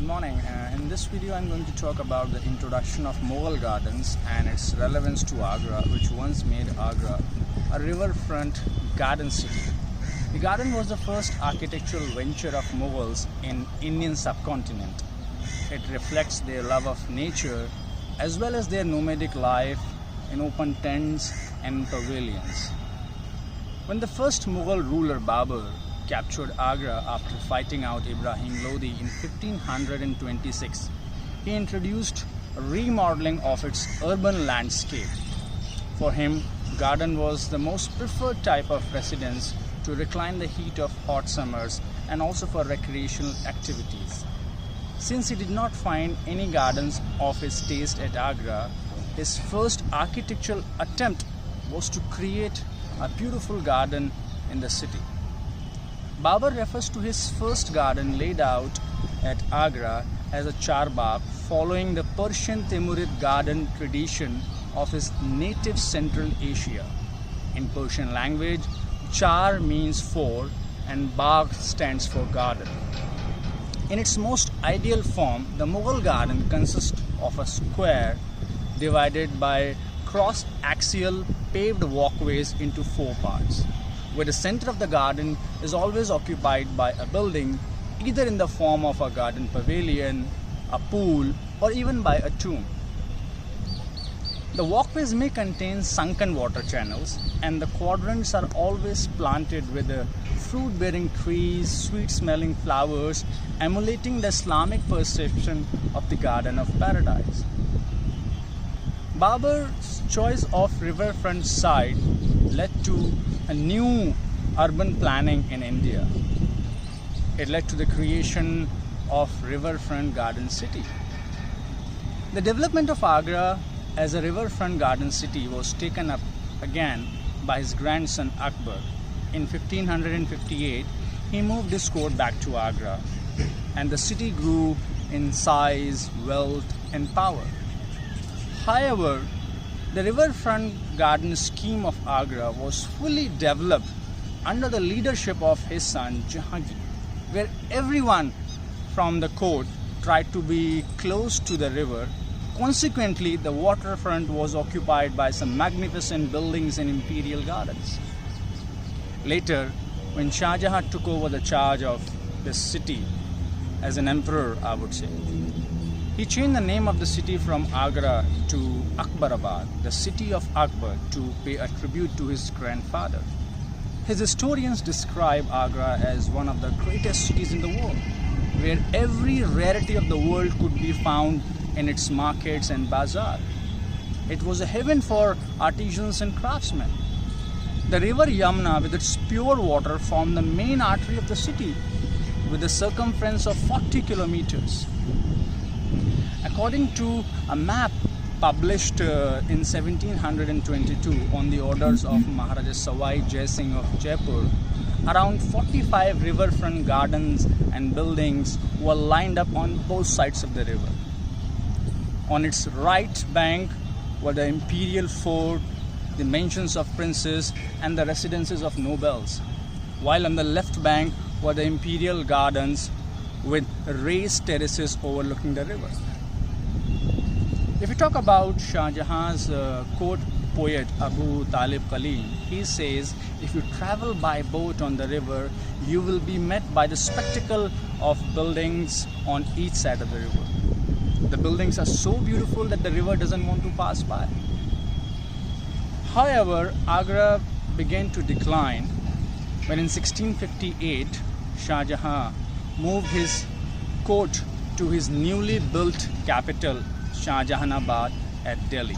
morning. In this video I'm going to talk about the introduction of Mughal gardens and its relevance to Agra, which once made Agra a riverfront garden city. The garden was the first architectural venture of Mughals in Indian subcontinent. It reflects their love of nature as well as their nomadic life in open tents and pavilions. When the first Mughal ruler Babur captured Agra after fighting out Ibrahim Lodi in 1526, he introduced a remodeling of its urban landscape. For him, garden was the most preferred type of residence to recline the heat of hot summers and also for recreational activities. Since he did not find any gardens of his taste at Agra, his first architectural attempt was to create a beautiful garden in the city. Babur refers to his first garden laid out at Agra as a charbagh, following the Persian Timurid garden tradition of his native Central Asia. In Persian language, char means four and bagh stands for garden. In its most ideal form, the Mughal garden consists of a square divided by cross-axial paved walkways into four parts, where the center of the garden is always occupied by a building, either in the form of a garden pavilion, a pool, or even by a tomb. The walkways may contain sunken water channels, and the quadrants are always planted with fruit-bearing trees, sweet-smelling flowers, emulating the Islamic perception of the Garden of Paradise. Babur's choice of riverfront site led to a new urban planning in India. It led to the creation of riverfront garden city. The development of Agra as a riverfront garden city was taken up again by his grandson Akbar. In 1558, he moved his court back to Agra, and the city grew in size, wealth, and power. However, the riverfront garden scheme of Agra was fully developed under the leadership of his son Jahangir, where everyone from the court tried to be close to the river. Consequently, the waterfront was occupied by some magnificent buildings and imperial gardens. Later, when Shah Jahan took over the charge of this city as an emperor, I would say, he changed the name of the city from Agra to Akbarabad, the city of Akbar, to pay a tribute to his grandfather. His historians describe Agra as one of the greatest cities in the world, where every rarity of the world could be found in its markets and bazaar. It was a heaven for artisans and craftsmen. The river Yamuna, with its pure water, formed the main artery of the city, with a circumference of 40 kilometers. According to a map published in 1722 on the orders of Maharaja Sawai Jai Singh of Jaipur, around 45 riverfront gardens and buildings were lined up on both sides of the river. On its right bank were the imperial fort, the mansions of princes, and the residences of nobles, while on the left bank were the imperial gardens with raised terraces overlooking the river. If you talk about Shah Jahan's court poet Abu Talib Khalil, he says, if you travel by boat on the river, you will be met by the spectacle of buildings on each side of the river. The buildings are so beautiful that the river doesn't want to pass by. However, Agra began to decline when in 1658 Shah Jahan moved his court to his newly built capital Shah Jahanabad at Delhi.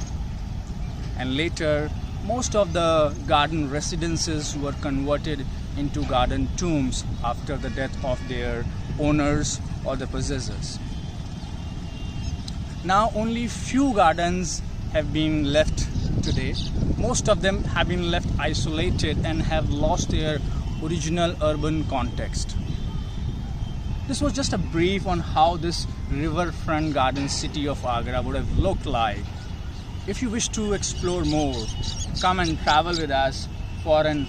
And later, most of the garden residences were converted into garden tombs after the death of their owners or the possessors. Now only few gardens have been left today. Most of them have been left isolated and have lost their original urban context. This was just a brief on how this riverfront garden city of Agra would have looked like. If you wish to explore more, come and travel with us for an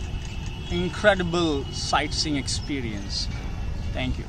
incredible sightseeing experience. Thank you.